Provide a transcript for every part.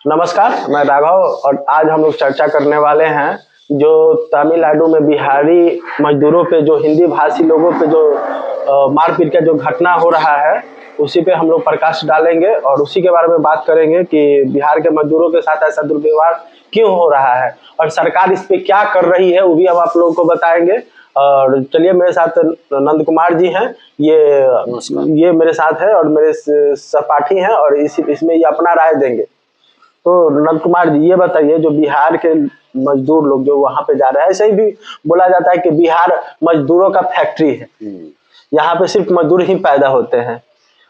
नमस्कार, मैं राघव और आज हम लोग चर्चा करने वाले हैं जो तमिलनाडु में बिहारी मजदूरों पे जो हिंदी भाषी लोगों पे जो मारपीट का जो घटना हो रहा है उसी पे हम लोग प्रकाश डालेंगे और उसी के बारे में बात करेंगे कि बिहार के मजदूरों के साथ ऐसा दुर्व्यवहार क्यों हो रहा है और सरकार इस पे क्या कर रही है वो भी हम आप लोगों को बताएंगे। और चलिए, मेरे साथ नंद कुमार जी हैं, ये मेरे साथ है और मेरे सहपाठी हैं और इसमें ये अपना राय देंगे। तो नंद कुमार जी, ये बताइए, जो बिहार के मजदूर लोग जो वहां पे जा रहे हैं, ऐसे ही भी बोला जाता है कि बिहार मजदूरों का फैक्ट्री है, यहाँ पे सिर्फ मजदूर ही पैदा होते हैं।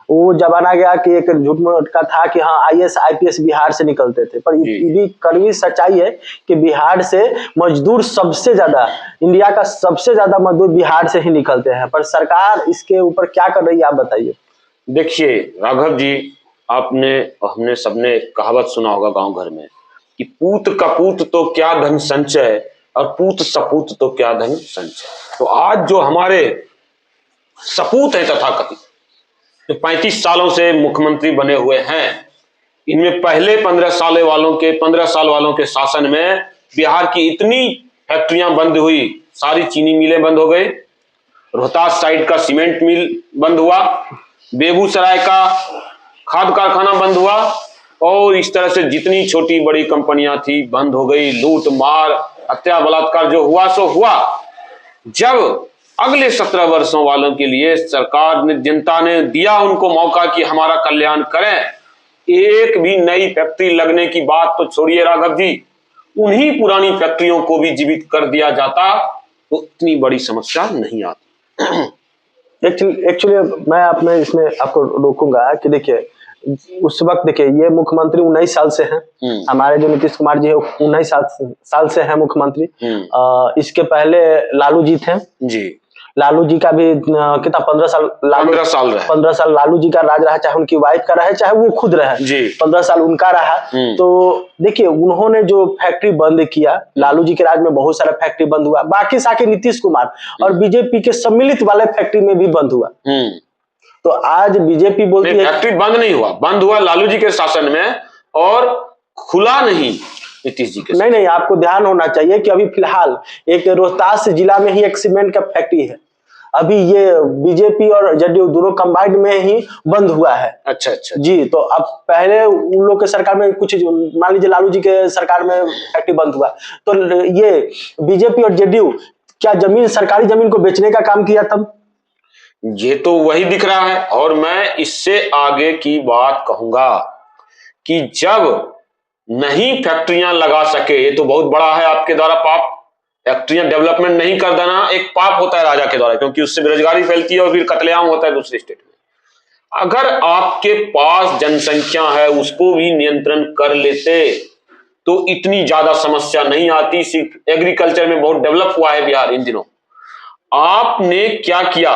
वो जमाना गया कि एक झूठ मूठ का था कि हाँ आईएएस आईपीएस बिहार से निकलते थे, पर ये भी कड़वी सच्चाई है कि बिहार से मजदूर सबसे ज्यादा, इंडिया का सबसे ज्यादा मजदूर बिहार से ही निकलते हैं। पर सरकार इसके ऊपर क्या कर रही है, आप बताइए। देखिए राघव जी, आपने हमने सबने कहावत सुना होगा गांव घर में कि पूत कपूत तो क्या धन संचय और पूत सपूत तो क्या धन संचय। तो आज जो हमारे सपूत है तथाकथित, जो 35 सालों से मुख्यमंत्री बने हुए हैं, इनमें पहले 15 साल वालों के शासन में बिहार की इतनी फैक्ट्रियां बंद हुई, सारी चीनी मिलें बंद हो गई, रोहतास साइड का सीमेंट मिल बंद हुआ, बेगूसराय का खाद कारखाना बंद हुआ और इस तरह से जितनी छोटी बड़ी कंपनियां थी बंद हो गई। लूट मार हत्या बलात्कार जो हुआ सो हुआ। जब अगले 17 वर्षों वालों के लिए सरकार ने, जनता ने दिया उनको मौका कि हमारा कल्याण करें, एक भी नई फैक्ट्री लगने की बात तो छोड़िए राघव जी, उन्हीं पुरानी फैक्ट्रियों को भी जीवित कर दिया जाता तो इतनी बड़ी समस्या नहीं आती। एक्चुअली मैं आपने इसमें आपको रोकूंगा कि देखिए, उस वक्त देखिए ये मुख्यमंत्री 19 साल से हैं, हमारे जो नीतीश कुमार जी है 19 साल से हैं मुख्यमंत्री। इसके पहले लालू जी थे जी। लालू जी का भी कितना 15 साल लालू जी का राज रहा, चाहे उनकी वाइफ का रहा चाहे वो खुद रहे, 15 साल उनका रहा। तो देखिए उन्होंने जो फैक्ट्री बंद किया, लालू जी के राज में बहुत सारा फैक्ट्री बंद हुआ, बाकी साके नीतीश कुमार और बीजेपी के सम्मिलित वाले फैक्ट्री में भी बंद हुआ। तो आज बीजेपी बोलती है फैक्ट्री बंद नहीं हुआ, बंद हुआ लालू जी के शासन में और खुला नहीं नीतीश जी के। नहीं, आपको ध्यान होना चाहिए कि अभी फिलहाल एक रोहतास जिला में ही एक सीमेंट का फैक्ट्री है, अभी ये बीजेपी और जदयू दोनों कंबाइंड में ही बंद हुआ है। अच्छा जी। तो अब पहले उन लोग के सरकार में कुछ, मान लीजिए लालू जी के सरकार में फैक्ट्री बंद हुआ, तो ये बीजेपी और जदयू क्या जमीन, सरकारी जमीन को बेचने का काम किया तब? ये तो वही दिख रहा है। और मैं इससे आगे की बात कहूंगा कि जब नहीं फैक्ट्रियां लगा सके, ये तो बहुत बड़ा है आपके द्वारा पाप, फैक्ट्रियां डेवलपमेंट नहीं कर देना एक पाप होता है राजा के द्वारा, क्योंकि उससे बेरोजगारी फैलती है और फिर कत्लेआम होता है दूसरे स्टेट में। अगर आपके पास जनसंख्या है उसको भी नियंत्रण कर लेते तो इतनी ज्यादा समस्या नहीं आती। सिर्फ एग्रीकल्चर में बहुत डेवलप हुआ है बिहार इन दिनों। आपने क्या किया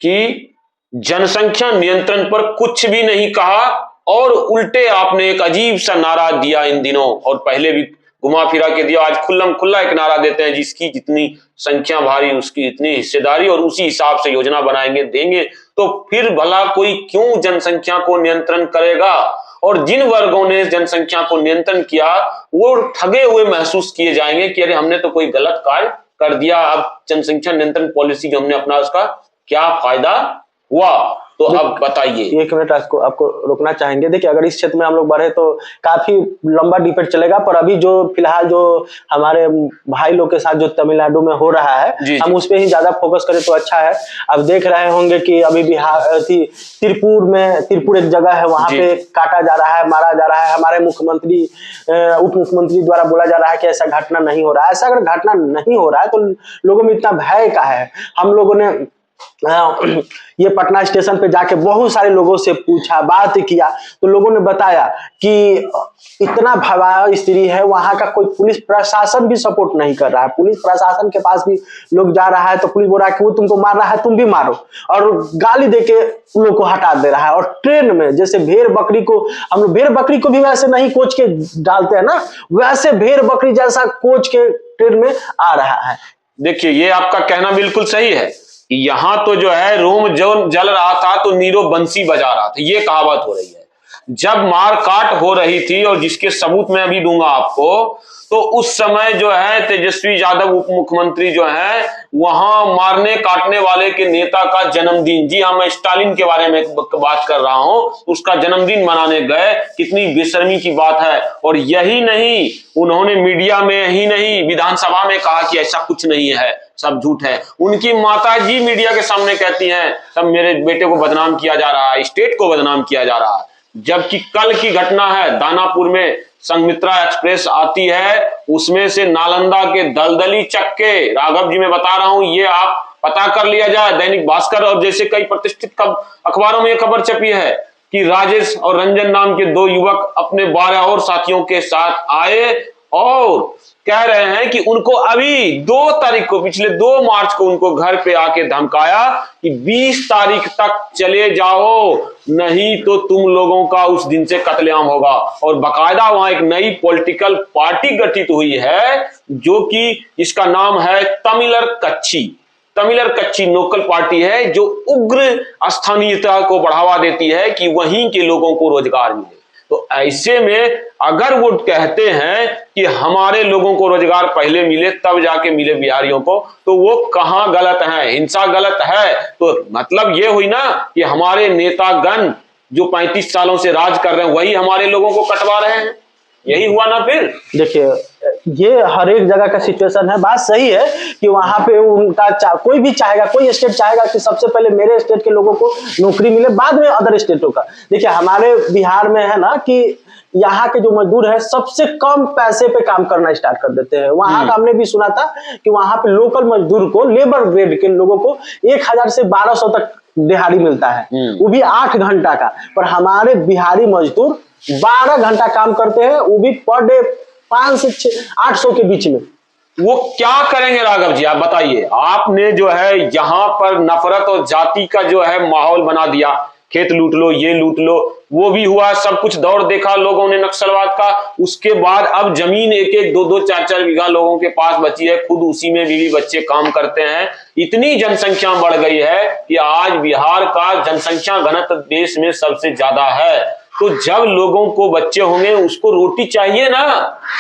कि जनसंख्या नियंत्रण पर कुछ भी नहीं कहा और उल्टे आपने एक अजीब सा नारा दिया इन दिनों, और पहले भी घुमा फिरा के दिया, आज खुल्लम खुल्ला एक नारा देते हैं, जिसकी जितनी संख्या भारी उसकी इतनी हिस्सेदारी, और उसी हिसाब से योजना बनाएंगे देंगे। तो फिर भला कोई क्यों जनसंख्या को नियंत्रण करेगा? और जिन वर्गों ने जनसंख्या को नियंत्रण किया वो ठगे हुए महसूस किए जाएंगे कि अरे हमने तो कोई गलत कार्य कर दिया, अब जनसंख्या नियंत्रण पॉलिसी जो हमने अपना उसका क्या फायदा हुआ? तो अब बताइए। 1 मिनट आपको रोकना चाहेंगे। देखिए, अगर इस क्षेत्र में हम लोग बढ़े तो काफी लंबा डिबेट चलेगा, पर अभी जो फिलहाल जो हमारे भाई लोग के साथ जो तमिलनाडु में हो रहा है, हम उस पर ही ज्यादा फोकस करें तो अच्छा है। अब देख रहे होंगे कि अभी बिहार तिरपुर एक जगह है, वहां पे काटा जा रहा है, मारा जा रहा है। हमारे मुख्यमंत्री, उप मुख्यमंत्री द्वारा बोला जा रहा है कि ऐसा घटना नहीं हो रहा है। ऐसा अगर घटना नहीं हो रहा है तो लोगों में इतना भय का है। हम लोगों ने ये पटना स्टेशन पे जाके बहुत सारे लोगों से पूछा, बात किया, तो लोगों ने बताया कि इतना भयावह स्थिति है, वहां का कोई पुलिस प्रशासन भी सपोर्ट नहीं कर रहा है। पुलिस प्रशासन के पास भी लोग जा रहा है तो पुलिस बोल रहा है कि वो तुमको मार रहा है तुम भी मारो, और गाली देके उन लोग को हटा दे रहा है। और ट्रेन में जैसे भेड़ बकरी को, हम लोग भेड़ बकरी को भी वैसे नहीं कोच के डालते हैं ना, वैसे भेड़ बकरी जैसा कोच के ट्रेन में आ रहा है। देखिए, ये आपका कहना बिल्कुल सही है। यहां तो जो है रोम जो जल रहा था तो नीरो बंसी बजा रहा था, ये कहावत हो रही है। जब मारकाट हो रही थी, और जिसके सबूत मैं अभी दूंगा आपको, तो उस समय जो है तेजस्वी यादव उप मुख्यमंत्री जो है वहां मारने काटने वाले के नेता का जन्मदिन, जी हाँ मैं स्टालिन के बारे में बात कर रहा हूं, उसका जन्मदिन मनाने गए। कितनी बेशर्मी की बात है। और यही नहीं, उन्होंने मीडिया में ही नहीं विधानसभा में कहा कि ऐसा कुछ नहीं है, सब झूठ है। उनकी माता जी मीडिया के सामने कहती हैं तब मेरे बेटे को बदनाम किया जा रहा है, स्टेट को बदनाम किया जा रहा है। जबकि कल की घटना है, दानापुर में संघमित्रा एक्सप्रेस आती है, उसमें से नालंदा के दलदली चक्के, राघव जी मैं बता रहा हूं, ये आप पता कर लिया जाए। दैनिक भास्कर और जैसे कई प्रतिष्ठित अखबारों में यह खबर छपी है कि राजेश और रंजन नाम के दो युवक अपने 12 और साथियों के साथ आए और कह रहे हैं कि उनको अभी 2 तारीख को, पिछले 2 मार्च को उनको घर पे आके धमकाया कि 20 तारीख तक चले जाओ, नहीं तो तुम लोगों का उस दिन से कत्लेआम होगा। और बाकायदा वहां एक नई पॉलिटिकल पार्टी गठित हुई है जो कि इसका नाम है तमिलर कच्ची। तमिलर कच्ची लोकल पार्टी है जो उग्र स्थानीयता को बढ़ावा देती है कि वहीं के लोगों को रोजगार मिले। तो ऐसे में अगर वो कहते हैं कि हमारे लोगों को रोजगार पहले मिले तब जाके मिले बिहारियों को, तो वो कहां गलत है? हिंसा गलत है तो मतलब ये हुई ना कि हमारे नेतागण जो 35 सालों से राज कर रहे हैं वही हमारे लोगों को कटवा रहे हैं। यही हुआ ना। फिर देखिए, ये हर एक जगह का सिचुएशन है। बात सही है कि वहां पे उनका कोई भी चाहेगा, कोई स्टेट चाहेगा कि सबसे पहले मेरे स्टेट के लोगों को नौकरी मिले, बाद में अदर स्टेटों का। देखिए, हमारे बिहार में है ना कि यहाँ के जो मजदूर है सबसे कम पैसे पे काम करना स्टार्ट कर देते हैं। वहां का हमने भी सुना था कि वहां पे लोकल मजदूर को, लेबर ग्रेड के लोगों को 1000 से 1200 तक दिहाड़ी मिलता है, वो भी 8 घंटा का। पर हमारे बिहारी मजदूर 12 घंटा काम करते हैं, वो भी पर डे 500 से 800 के बीच में। वो क्या करेंगे राघव जी, आप बताइए। आपने जो है यहाँ पर नफरत और जाति का जो है माहौल बना दिया, खेत लूट लो, ये लूट लो, वो भी हुआ, सब कुछ दौर देखा लोगों ने नक्सलवाद का। उसके बाद अब जमीन 1-1, 2-2, 4-4 बीघा लोगों के पास बची है, खुद उसी में बीवी बच्चे काम करते हैं। इतनी जनसंख्या बढ़ गई है कि आज बिहार का जनसंख्या घनत्व देश में सबसे ज्यादा है। तो जब लोगों को बच्चे होंगे उसको रोटी चाहिए ना।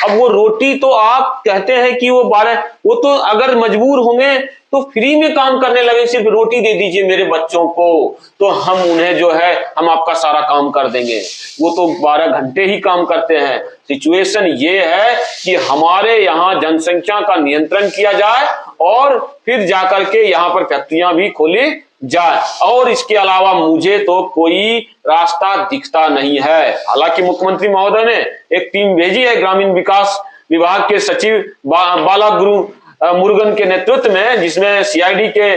अब वो रोटी तो आप कहते हैं कि वो तो अगर मजबूर होंगे तो फ्री में काम करने लगे, सिर्फ रोटी दे दीजिए मेरे बच्चों को तो हम उन्हें जो है हम आपका सारा काम कर देंगे। वो तो 12 घंटे ही काम करते हैं। सिचुएशन ये है कि हमारे यहाँ जनसंख्या का नियंत्रण किया जाए और फिर जाकर के यहाँ पर फैक्ट्रियां भी खोली जाए। और इसके अलावा मुझे तो कोई रास्ता दिखता नहीं है। हालांकि मुख्यमंत्री महोदय ने एक टीम भेजी है ग्रामीण विकास विभाग के सचिव बाला गुरु मुरुगन के नेतृत्व में, जिसमें सीआईडी के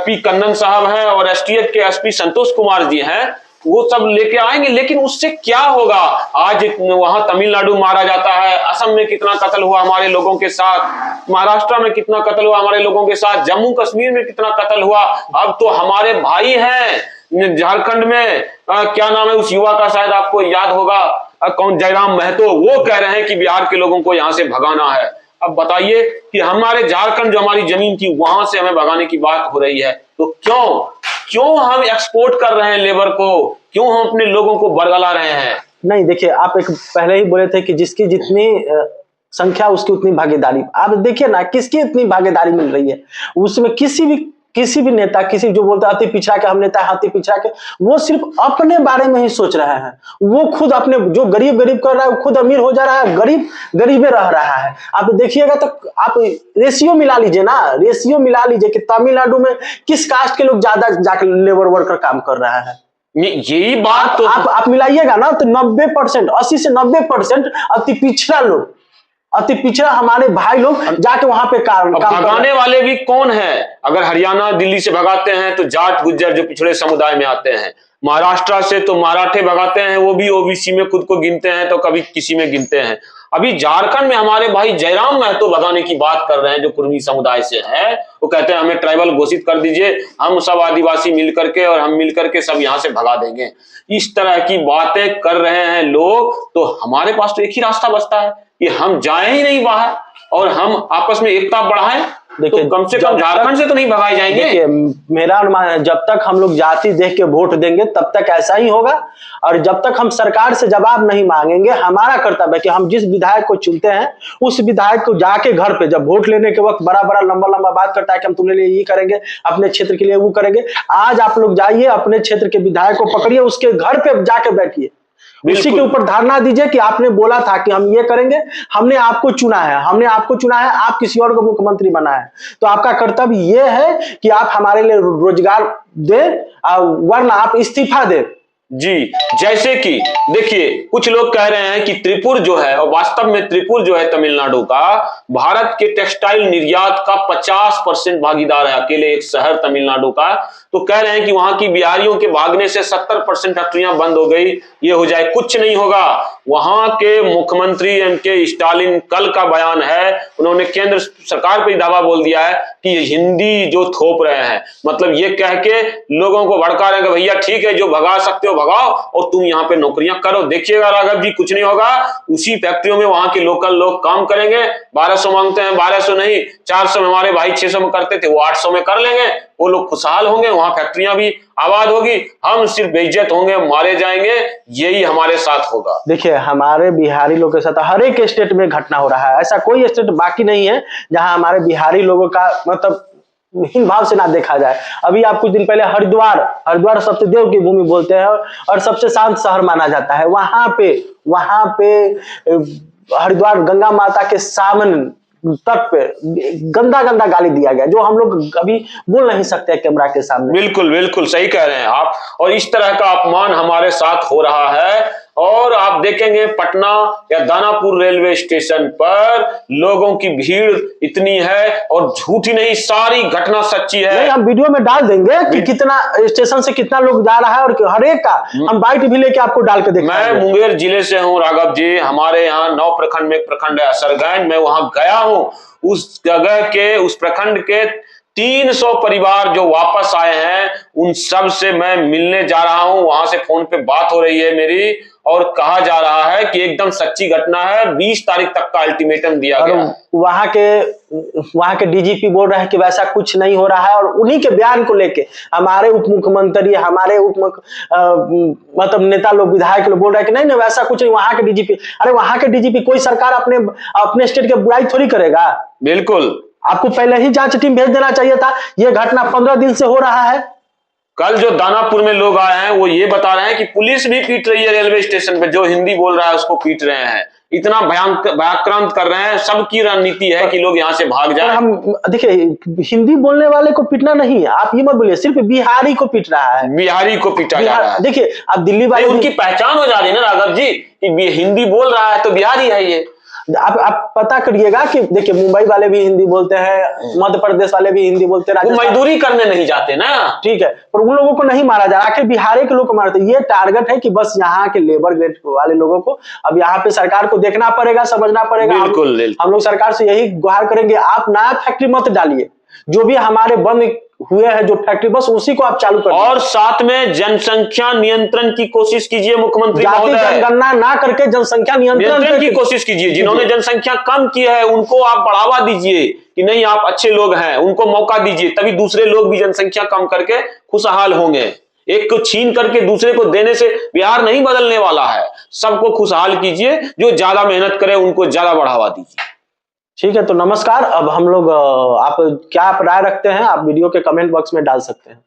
पी कन्नन साहब हैं और एसटीएफ के एसपी संतोष कुमार जी हैं। वो सब लेके आएंगे, लेकिन उससे क्या होगा? आज वहां तमिलनाडु मारा जाता है, असम में कितना कत्ल हुआ हमारे लोगों के साथ, महाराष्ट्र में कितना कत्ल हुआ हमारे लोगों के साथ, जम्मू कश्मीर में कितना कत्ल हुआ। अब तो हमारे भाई हैं झारखंड में, क्या नाम है उस युवा का, शायद आपको याद होगा, कौन, जयराम महतो, वो कह रहे हैं कि बिहार के लोगों को यहां से भगाना है। अब बताइए कि हमारे झारखंड जो हमारी जमीन थी वहां से हमें भगाने की बात हो रही है, तो क्यों हम एक्सपोर्ट कर रहे हैं लेबर को? क्यों हम अपने लोगों को बरगला रहे हैं? नहीं, देखिए, आप एक पहले ही बोले थे कि जिसकी जितनी संख्या उसकी उतनी भागीदारी। आप देखिए ना, किसकी इतनी भागीदारी मिल रही है उसमें। किसी भी नेता, किसी जो बोलता है अति पिछड़ा के, हम नेता हाथी पिछड़ा के, वो सिर्फ अपने बारे में ही सोच रहे हैं। वो खुद अपने, जो गरीब कर रहा है वो खुद अमीर हो जा रहा है, गरीब गरीबे रह रहा है। आप देखिएगा तो आप रेशियो मिला लीजिए ना, रेशियो मिला लीजिए कि तमिलनाडु में किस कास्ट के लोग ज्यादा जाकर लेबर वर्कर काम कर रहा है। यही बात तो आप मिलाइएगा ना तो 90%, 80 से 90% अति पिछड़ा लोग, अति पिछड़ा हमारे भाई लोग जाके वहां पे काम भगाने वाले भी कौन है? अगर हरियाणा दिल्ली से भगाते हैं तो जाट गुज्जर जो पिछड़े समुदाय में आते हैं, महाराष्ट्र से तो मराठे भगाते हैं, वो भी ओबीसी में खुद को गिनते हैं तो कभी किसी में गिनते हैं। अभी झारखंड में हमारे भाई जयराम महतो भगाने की बात कर रहे हैं जो कुर्मी समुदाय से है। वो कहते हैं हमें ट्राइबल घोषित कर दीजिए, हम सब आदिवासी मिलकर के और हम मिलकर के सब यहाँ से भगा देंगे। इस तरह की बातें कर रहे हैं लोग। तो हमारे पास तो एक ही रास्ता बचता है कि हम जाए ही नहीं बाहर और हम आपस में एकता बढ़ाएं देखिए, तो कम से कम झारखंड से तो नहीं भगाए जाएंगे। देखिए, मेरा अनुमान है जब तक हम लोग जाति देख के वोट देंगे तब तक ऐसा ही होगा, और जब तक हम सरकार से जवाब नहीं मांगेंगे, हमारा कर्तव्य है कि हम जिस विधायक को चुनते हैं उस विधायक को जाके घर पे जब वोट लेने के वक्त बड़ा बड़ा लंबा लंबा बात करता है कि हम तुम्हारे लिए ये करेंगे, अपने क्षेत्र के लिए वो करेंगे। आज आप लोग जाइए अपने क्षेत्र के विधायक को पकड़िए, उसके घर पे जाके बैठिए, उसी के ऊपर धारणा दीजिए कि आपने बोला था कि हम ये करेंगे, हमने आपको चुना है, आप किसी और को मुख्यमंत्री बना है, तो आपका कर्तव्य ये है कि आप हमारे लिए रोजगार दें, वरना आप इस्तीफा दें। जी, जैसे कि देखिए कुछ लोग कह रहे हैं कि त्रिपुर जो है, और वास्तव में त्रिपुर जो है तमिलनाडु का, भारत के टेक्सटाइल निर्यात का 50% भागीदार है, अकेले एक शहर तमिलनाडु का। तो कह रहे हैं कि वहां की बिहारियों के भागने से 70% फैक्ट्रियां बंद हो गई, ये हो जाए। कुछ नहीं होगा। वहां के मुख्यमंत्री एम.के. स्टालिन कल का बयान है, उन्होंने केंद्र सरकार पर दावा बोल दिया है कि हिंदी जो थोप रहे हैं, मतलब ये कह के लोगों को भड़का रहे हैं कि भैया ठीक है, जो भगा सकते हो भगाओ और तुम यहाँ पे नौकरियां करो। देखिएगा राघव जी, कुछ नहीं होगा। उसी फैक्ट्रियों में वहां के लोकल लोग काम करेंगे। 1200 मांगते हैं, 1200 नहीं 400 में, हमारे भाई 600 में करते थे, वो 800 में कर लेंगे। वो लोग खुशहाल होंगे, वहां फैक्ट्रियां भी आबाद होगी, हम सिर्फ बेइज्जत होंगे, मारे जाएंगे। यही हमारे साथ होगा। देखिए, हमारे बिहारी लोगों के साथ हर एक स्टेट में घटना हो रहा है। ऐसा कोई स्टेट बाकी नहीं है जहां हमारे बिहारी लोगों का मतलब हीन भाव से ना देखा जाए। अभी आप कुछ दिन पहले हरिद्वार सबसे देव की भूमि बोलते हैं और सबसे शांत शहर माना जाता है। वहां पे हरिद्वार गंगा माता के सामने तट पे गंदा गाली दिया गया, जो हम लोग अभी बोल नहीं सकते कैमरा के सामने। बिल्कुल बिल्कुल सही कह रहे हैं आप। और इस तरह का अपमान हमारे साथ हो रहा है। और आप देखेंगे पटना या दानापुर रेलवे स्टेशन पर लोगों की भीड़ इतनी है, और झूठी नहीं, सारी घटना सच्ची है। नहीं, हम वीडियो में डाल देंगे कि कितना स्टेशन से कितना लोग जा रहा है, और हर एक का हम बाइट भी लेके आपको डाल के दिखाएंगे। मैं मुंगेर जिले से हूं राघव जी। हमारे यहाँ 9 प्रखंड में एक प्रखंड है असरगैन, मैं वहां गया हूं। उस जगह के, उस प्रखंड के 300 परिवार जो वापस आए हैं, उन सब से मैं मिलने जा रहा हूं। वहां से फोन पे बात हो रही है मेरी, और कहा जा रहा है कि एकदम सच्ची घटना है। 20 तारीख तक का अल्टीमेटम दिया गया। वहां के डीजीपी बोल रहे हैं कि वैसा कुछ नहीं हो रहा है, और उन्हीं के बयान को लेके हमारे उप मुख्यमंत्री, हमारे मतलब नेता लोग, विधायक लोग बोल रहे हैं कि नहीं वैसा कुछ नहीं। वहां के डीजीपी, अरे वहां के डीजीपी, कोई सरकार अपने स्टेट के बुराई थोड़ी करेगा। बिल्कुल, आपको पहले ही जांच टीम भेज देना चाहिए था। यह घटना 15 दिन से हो रहा है। कल जो दानापुर में लोग आए हैं वो ये बता रहे हैं कि पुलिस भी पीट रही है रेलवे स्टेशन पे, जो हिंदी बोल रहा है उसको पीट रहे हैं। इतना भयाक्रांत कर रहे हैं। सबकी रणनीति है कि लोग यहाँ से भाग जाएं। हम देखिए, हिंदी बोलने वाले को पीटना नहीं है, आप ये मत बोलिए, सिर्फ बिहारी को पीट रहा है। बिहारी को पीटा जा रहा है। देखिए, अब दिल्ली वाले, उनकी पहचान हो जा रही है ना राघव जी कि हिंदी बोल रहा है तो बिहारी है ये। आप पता करिएगा कि देखिए, मुंबई वाले भी हिंदी बोलते हैं, मध्य प्रदेश वाले भी हिंदी बोलते हैं। वो मजदूरी करने नहीं जाते ना, ठीक है, पर उन लोगों को नहीं मारा जा रहा। आखिर बिहारी के लोग को मारते। ये टारगेट है कि बस यहाँ के लेबर ग्रेड वाले लोगों को अब यहाँ पे सरकार को देखना पड़ेगा, समझना पड़ेगा। बिल्कुल, हम लोग सरकार से यही गुहार करेंगे, आप नया फैक्ट्री मत डालिए। जो भी हमारे बंद हुए हैं जो फैक्ट्री, बस उसी को आप चालू करें। और साथ में जनसंख्या नियंत्रण की कोशिश कीजिए मुख्यमंत्री महोदय। जनगणना ना करके जनसंख्या नियंत्रण की कोशिश कीजिए। जिन्होंने जनसंख्या कम की है उनको आप बढ़ावा दीजिए कि नहीं आप अच्छे लोग हैं, उनको मौका दीजिए, तभी दूसरे लोग भी जनसंख्या कम करके खुशहाल होंगे। एक को छीन करके दूसरे को देने से बिहार नहीं बदलने वाला है। सबको खुशहाल कीजिए, जो ज्यादा मेहनत करे उनको ज्यादा बढ़ावा दीजिए। ठीक है, तो नमस्कार। अब हम लोग, आप क्या राय रखते हैं, आप वीडियो के कमेंट बॉक्स में डाल सकते हैं।